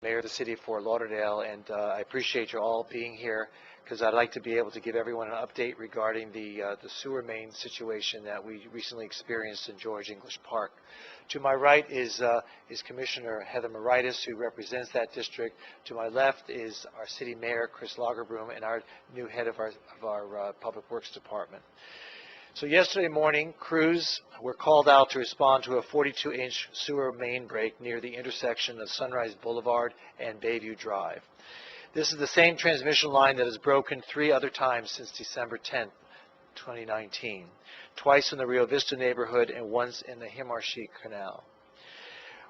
Mayor of the City of Fort Lauderdale, and I appreciate you all being here because I'd like to be able to give everyone an update regarding the sewer main situation that we recently experienced in George English Park. To my right is Commissioner Heather Moraitis, who represents that district. To my left is our City Mayor, Chris Lagerbroom, and our new head of our Public Works Department. So yesterday morning, crews were called out to respond to a 42-inch sewer main break near the intersection of Sunrise Boulevard and Bayview Drive. This is the same transmission line that has broken 3 other times since December 10, 2019, twice in the Rio Vista neighborhood and once in the Himarshi Canal.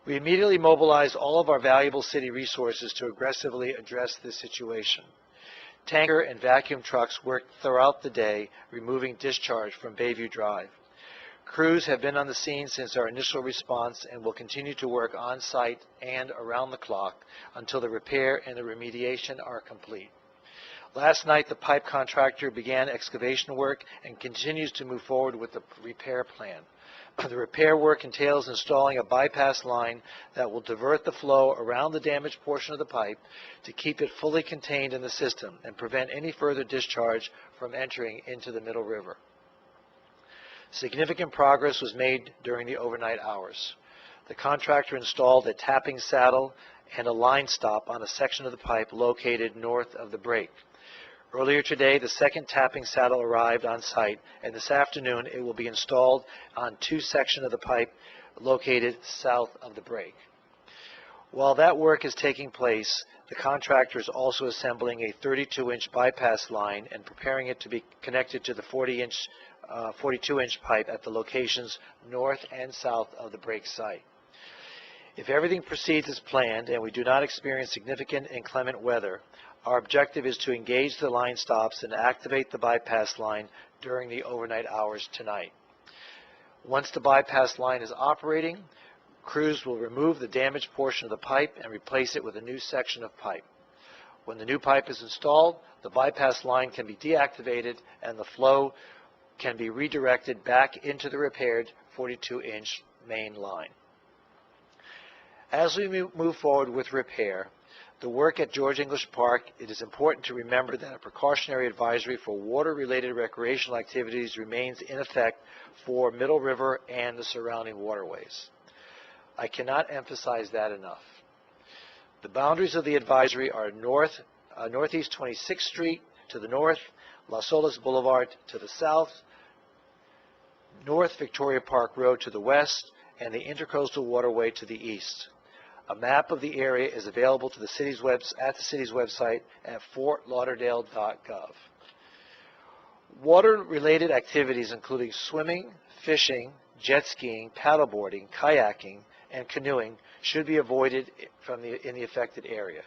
We immediately mobilized all of our valuable city resources to aggressively address this situation. Tanker and vacuum trucks worked throughout the day, removing discharge from Bayview Drive. Crews have been on the scene since our initial response and will continue to work on-site and around the clock until the repair and the remediation are complete. Last night, the pipe contractor began excavation work and continues to move forward with the repair plan. The repair work entails installing a bypass line that will divert the flow around the damaged portion of the pipe to keep it fully contained in the system and prevent any further discharge from entering into the Middle River. Significant progress was made during the overnight hours. The contractor installed a tapping saddle and a line stop on a section of the pipe located north of the break. Earlier today, the second tapping saddle arrived on site, and this afternoon it will be installed on 2 sections of the pipe located south of the break. While that work is taking place, the contractor is also assembling a 32-inch bypass line and preparing it to be connected to the 42-inch pipe at the locations north and south of the break site. If everything proceeds as planned and we do not experience significant inclement weather, our objective is to engage the line stops and activate the bypass line during the overnight hours tonight. Once the bypass line is operating, crews will remove the damaged portion of the pipe and replace it with a new section of pipe. When the new pipe is installed, the bypass line can be deactivated and the flow can be redirected back into the repaired 42-inch main line. As we move forward with repair, the work at George English Park, it is important to remember that a precautionary advisory for water-related recreational activities remains in effect for Middle River and the surrounding waterways. I cannot emphasize that enough. The boundaries of the advisory are Northeast 26th Street to the north, Las Olas Boulevard to the south, North Victoria Park Road to the west, and the Intercoastal Waterway to the east. A map of the area is available to the city's at the city's website at fortlauderdale.gov. Water-related activities including swimming, fishing, jet skiing, paddleboarding, kayaking, and canoeing should be avoided in the affected area.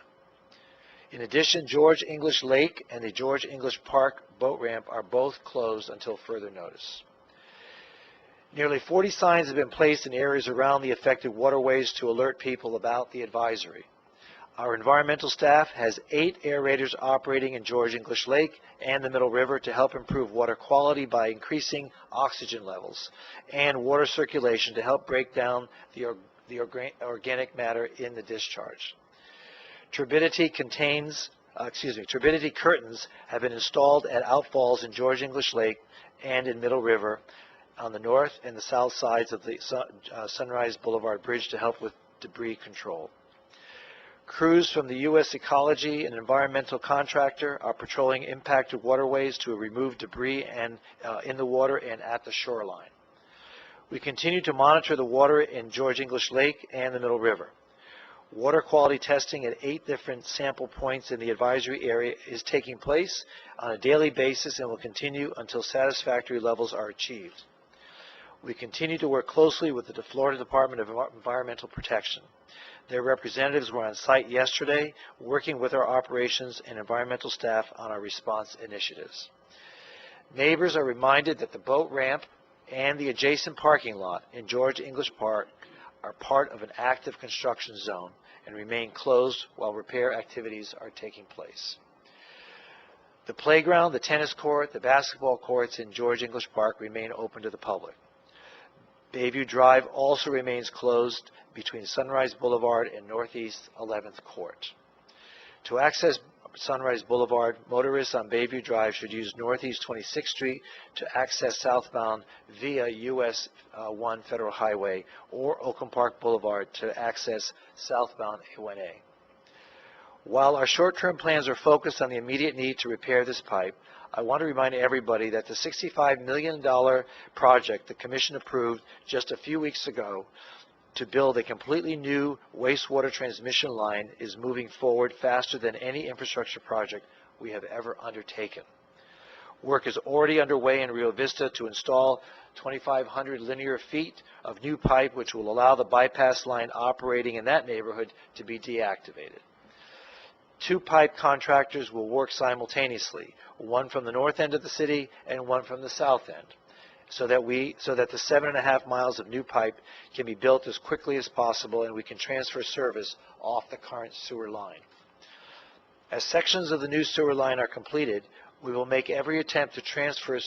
In addition, George English Lake and the George English Park boat ramp are both closed until further notice. Nearly 40 signs have been placed in areas around the affected waterways to alert people about the advisory. Our environmental staff has 8 aerators operating in George English Lake and the Middle River to help improve water quality by increasing oxygen levels and water circulation to help break down the organic matter in the discharge. Turbidity curtains have been installed at outfalls in George English Lake and in Middle River on the north and the south sides of the Sunrise Boulevard Bridge to help with debris control. Crews from the U.S. Ecology and Environmental Contractor are patrolling impacted waterways to remove debris in the water and at the shoreline. We continue to monitor the water in George English Lake and the Middle River. Water quality testing at 8 different sample points in the advisory area is taking place on a daily basis and will continue until satisfactory levels are achieved. We continue to work closely with the Florida Department of Environmental Protection. Their representatives were on site yesterday, working with our operations and environmental staff on our response initiatives. Neighbors are reminded that the boat ramp and the adjacent parking lot in George English Park are part of an active construction zone and remain closed while repair activities are taking place. The playground, the tennis court, the basketball courts in George English Park remain open to the public. Bayview Drive also remains closed between Sunrise Boulevard and Northeast 11th Court. To access Sunrise Boulevard, motorists on Bayview Drive should use Northeast 26th Street to access southbound via US 1 Federal Highway or Oakland Park Boulevard to access southbound A1A. While our short-term plans are focused on the immediate need to repair this pipe, I want to remind everybody that the $65 million project the Commission approved just a few weeks ago to build a completely new wastewater transmission line is moving forward faster than any infrastructure project we have ever undertaken. Work is already underway in Rio Vista to install 2,500 linear feet of new pipe, which will allow the bypass line operating in that neighborhood to be deactivated. 2 pipe contractors will work simultaneously, one from the north end of the city and one from the south end, so that the 7.5 miles of new pipe can be built as quickly as possible and we can transfer service off the current sewer line. As sections of the new sewer line are completed, we will make every attempt to transfer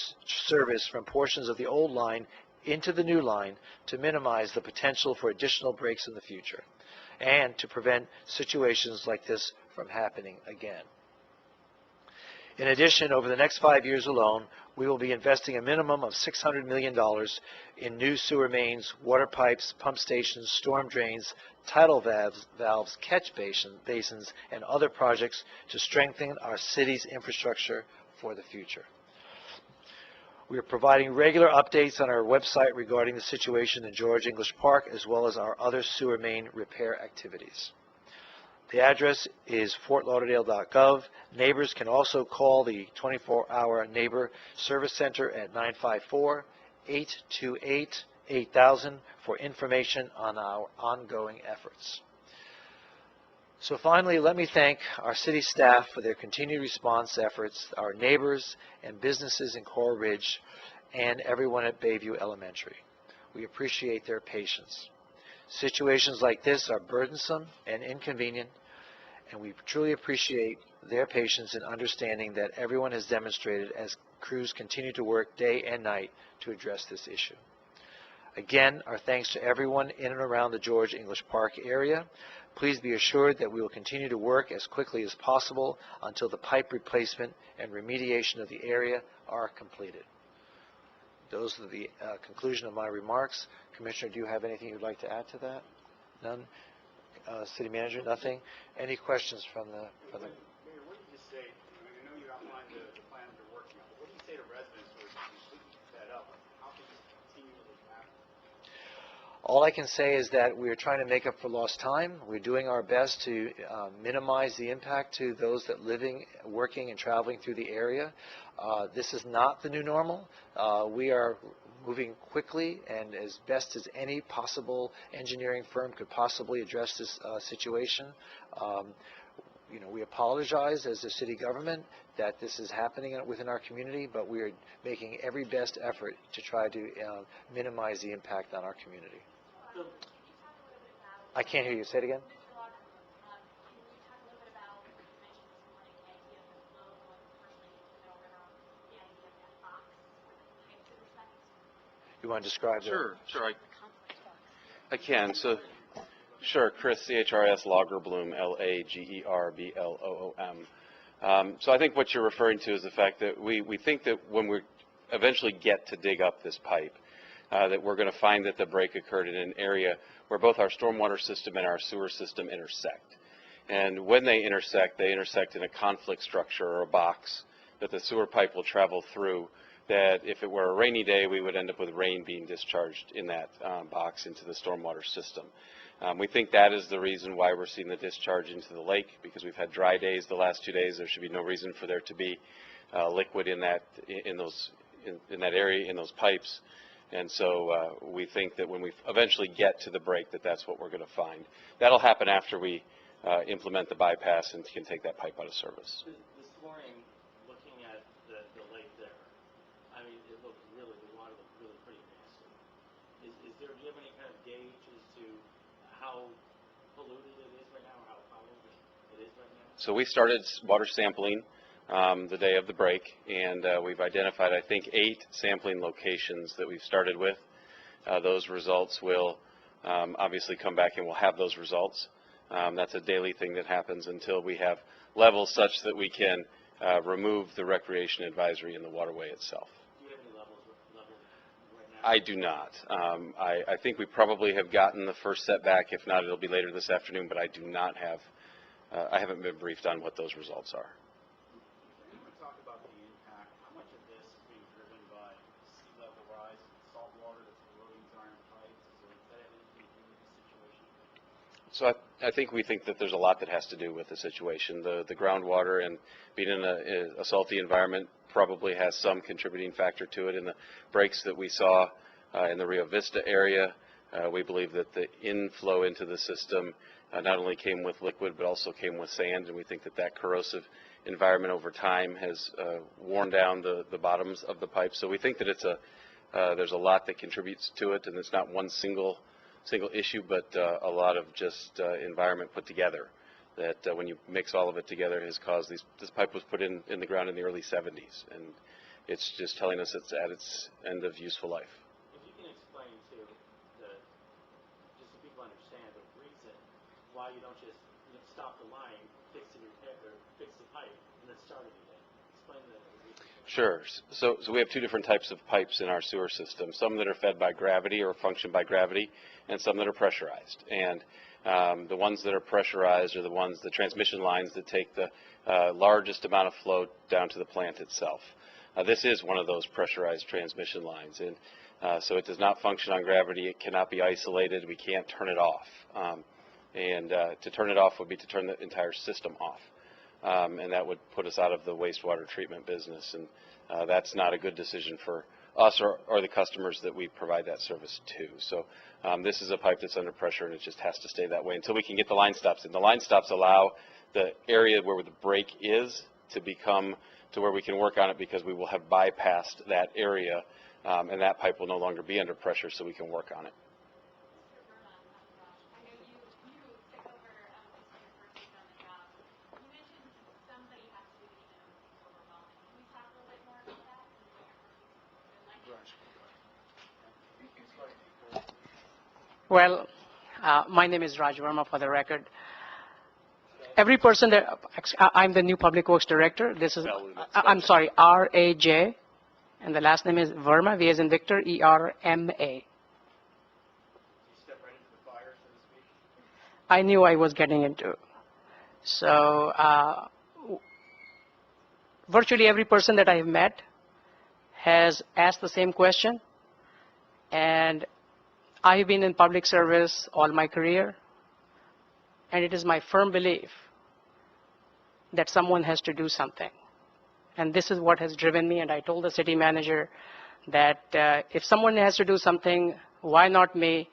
service from portions of the old line into the new line to minimize the potential for additional breaks in the future and to prevent situations like this from happening again. In addition, over the next 5 years alone, we will be investing a minimum of $600 million in new sewer mains, water pipes, pump stations, storm drains, tidal valves, catch basins, and other projects to strengthen our city's infrastructure for the future. We are providing regular updates on our website regarding the situation in George English Park, as well as our other sewer main repair activities. The address is fortlauderdale.gov. Neighbors can also call the 24-hour Neighbor Service Center at 954-828-8000 for information on our ongoing efforts. So finally, let me thank our city staff for their continued response efforts, our neighbors and businesses in Coral Ridge, and everyone at Bayview Elementary. We appreciate their patience. Situations like this are burdensome and inconvenient, and we truly appreciate their patience in understanding that everyone has demonstrated as crews continue to work day and night to address this issue. Again, our thanks to everyone in and around the George English Park area. Please be assured that we will continue to work as quickly as possible until the pipe replacement and remediation of the area are completed. Those are the conclusion of my remarks. Commissioner, do you have anything you'd like to add to that? None? City Manager, nothing? Any questions from the... Mayor, what did you say? I know you outlined the plan you're working on, but what do you say to residents who are completely fed up? How can this continually happen? All I can say is that we're trying to make up for lost time. We're doing our best to minimize the impact to those that living, working, and traveling through the area. This is not the new normal. We are moving quickly and as best as any possible engineering firm could possibly address this situation. We apologize as a city government that this is happening within our community, but we are making every best effort to try to minimize the impact on our community. I can't hear you. Say it again. You want to describe that? Sure, I can. So, sure, Chris, C-H-R-S, Lagerbloom, L-A-G-E-R-B-L-O-O-M. So I think what you're referring to is the fact that we think that when we eventually get to dig up this pipe, that we're going to find that the break occurred in an area where both our stormwater system and our sewer system intersect. And when they intersect in a conflict structure or a box that the sewer pipe will travel through, that if it were a rainy day, we would end up with rain being discharged in that box into the stormwater system. We think that is the reason why we're seeing the discharge into the lake, because we've had dry days the last 2 days. There should be no reason for there to be liquid in that area, in those pipes. And so we think that when we eventually get to the break, that's what we're going to find. That'll happen after we implement the bypass and can take that pipe out of service. This morning, looking at the lake there, I mean, it looked really, the water looked really pretty nasty. Do you have any kind of gauge as to how polluted it is right now, or how foul it is right now? So we started water sampling the day of the break, and we've identified, I think, 8 sampling locations that we've started with. those results will obviously come back and we'll have those results. That's a daily thing that happens until we have levels such that we can remove the recreation advisory in the waterway itself. Do you have any level right now? I do not. I think we probably have gotten the first setback. If not, it'll be later this afternoon, but I do not have, I haven't been briefed on what those results are. Can you talk about the impact? How much of this is being driven by sea level rise, salt water that's eroding iron pipes? Does that have anything to do with the situation? So I think we think that there's a lot that has to do with the situation. The groundwater and being in a salty environment probably has some contributing factor to it. In the breaks that we saw in the Rio Vista area, we believe that the inflow into the system not only came with liquid but also came with sand, and we think that that corrosive environment over time has worn down the bottoms of the pipe. So we think that it's there's a lot that contributes to it, and it's not one single issue, but a lot of just environment put together that when you mix all of it together has caused this pipe was put in the ground in the early 70s, and it's just telling us it's at its end of useful life. If you can explain just so people understand the reason why you don't just stop the line, fix the repair, or fix the pipe, and then start it again. Explain the reason. Sure. So we have two different types of pipes in our sewer system, some that are fed by gravity or function by gravity, and some that are pressurized. And the ones that are pressurized are the transmission lines that take the largest amount of flow down to the plant itself. This is one of those pressurized transmission lines, and so it does not function on gravity. It cannot be isolated. We can't turn it off. To turn it off would be to turn the entire system off. And that would put us out of the wastewater treatment business, and that's not a good decision for us or the customers that we provide that service to. So this is a pipe that's under pressure, and it just has to stay that way until we can get the line stops in. The line stops allow the area where the break is to become to where we can work on it, because we will have bypassed that area, and that pipe will no longer be under pressure, so we can work on it. Well, my name is Raj Verma, for the record. Every person that, I'm the new Public Works Director. This is, I'm sorry, R-A-J, and the last name is Verma, V as in Victor, E-R-M-A. You step right into the fire, so to speak? I knew I was getting into. So, virtually every person that I have met has asked the same question, and I have been in public service all my career, and it is my firm belief that someone has to do something. And this is what has driven me, and I told the city manager that if someone has to do something, why not me?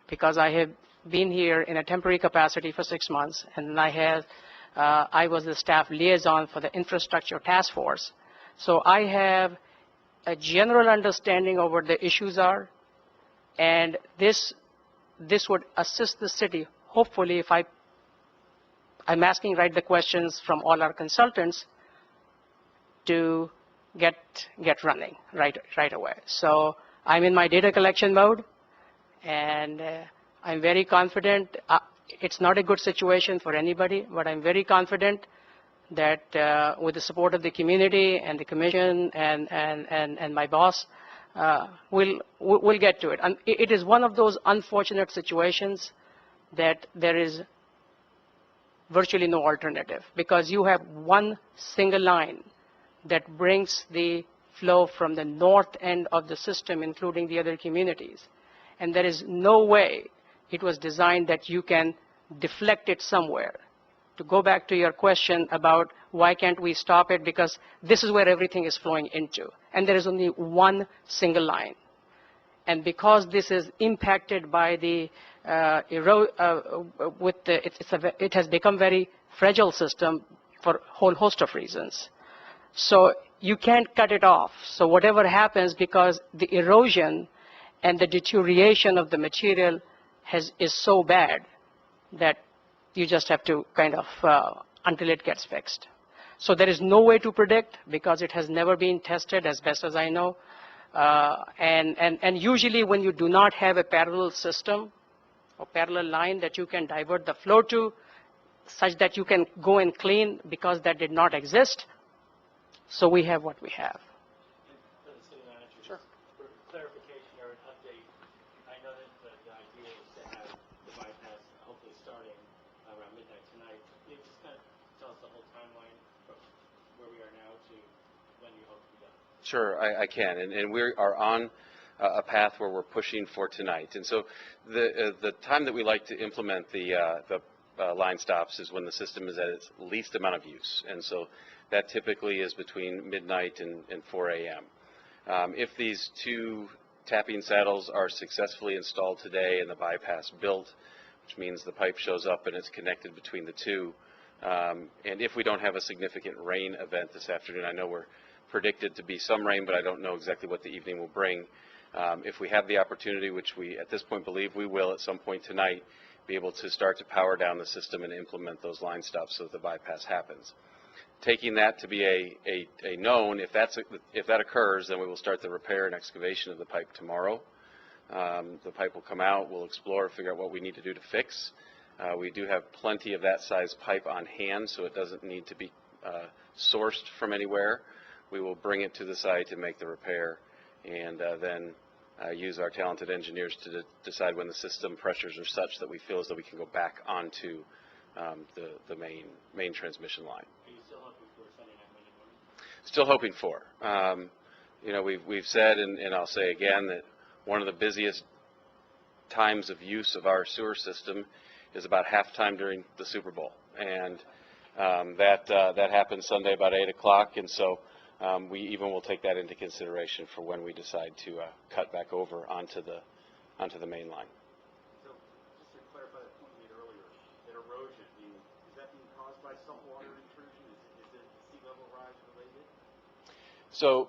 Because I have been here in a temporary capacity for 6 months, and I was the staff liaison for the infrastructure task force. So I have a general understanding of what the issues are, and this would assist the city. Hopefully, if I'm asking the questions from all our consultants to get running right away. So I'm in my data collection mode, and I'm very confident. It's not a good situation for anybody, but I'm very confident that with the support of the community and the commission and my boss, we'll get to it. And it is one of those unfortunate situations that there is virtually no alternative, because you have one single line that brings the flow from the north end of the system, including the other communities. And there is no way it was designed that you can deflect it somewhere. To go back to your question about why can't we stop it, because this is where everything is flowing into, and there is only one single line. And because this is impacted by the it has become very fragile system for a whole host of reasons. So you can't cut it off. So whatever happens, because the erosion and the deterioration of the material is so bad that you just have to kind of until it gets fixed. So there is no way to predict, because it has never been tested, as best as I know. And usually when you do not have a parallel system or parallel line that you can divert the flow to, such that you can go and clean because that did not exist, so we have what we have. For the city manager, just for clarification or an update, I know that the idea is to have the bypass hopefully starting around midnight tonight. Can you just kind of tell us the whole timeline from where we are now to when you hope to be done? Sure, I can, and we are on a path where we're pushing for tonight. And so the time that we like to implement the line stops is when the system is at its least amount of use, and so that typically is between midnight and 4 a.m. If these two tapping saddles are successfully installed today and the bypass built, which means the pipe shows up and it's connected between the two, and if we don't have a significant rain event this afternoon, I know we're predicted to be some rain, but I don't know exactly what the evening will bring. If we have the opportunity, which we at this point believe we will at some point tonight, be able to start to power down the system and implement those line stops so that the bypass happens. Taking that to be a known, if that occurs, then we will start the repair and excavation of the pipe tomorrow. The pipe will come out, we'll explore, figure out what we need to do to fix. We do have plenty of that size pipe on hand, so it doesn't need to be sourced from anywhere. We will bring it to the site and make the repair, and then use our talented engineers to decide when the system pressures are such that we feel as though we can go back onto the main transmission line. Are you still hoping for Sunday night, Monday morning? Still hoping for. You know, we've said, and I'll say again, that one of the busiest times of use of our sewer system is about halftime during the Super Bowl, and that happens Sunday about 8 o'clock, and so we even will take that into consideration for when we decide to cut back over onto the main line. So, just to clarify that point you made earlier, that erosion, is that being caused by saltwater intrusion? Is it sea level rise related? So,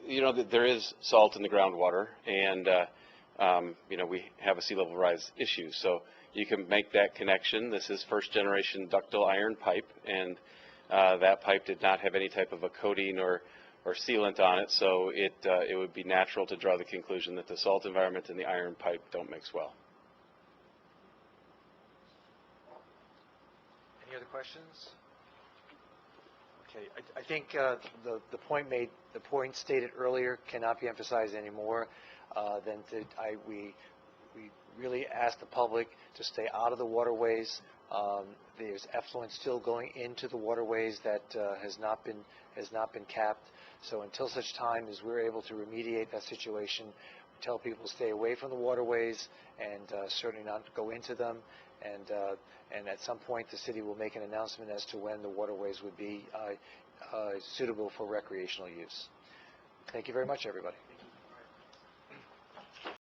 you know, there is salt in the groundwater, and you know, we have a sea level rise issue. So you can make that connection. This is first generation ductile iron pipe, and that pipe did not have any type of a coating or sealant on it, so it would be natural to draw the conclusion that the salt environment and the iron pipe don't mix well. Any other questions? Okay, I think the point stated earlier cannot be emphasized anymore. We really ask the public to stay out of the waterways. There's effluent still going into the waterways that has not been capped. So until such time as we're able to remediate that situation, we tell people to stay away from the waterways and certainly not go into them. And at some point, the city will make an announcement as to when the waterways would be suitable for recreational use. Thank you very much, everybody.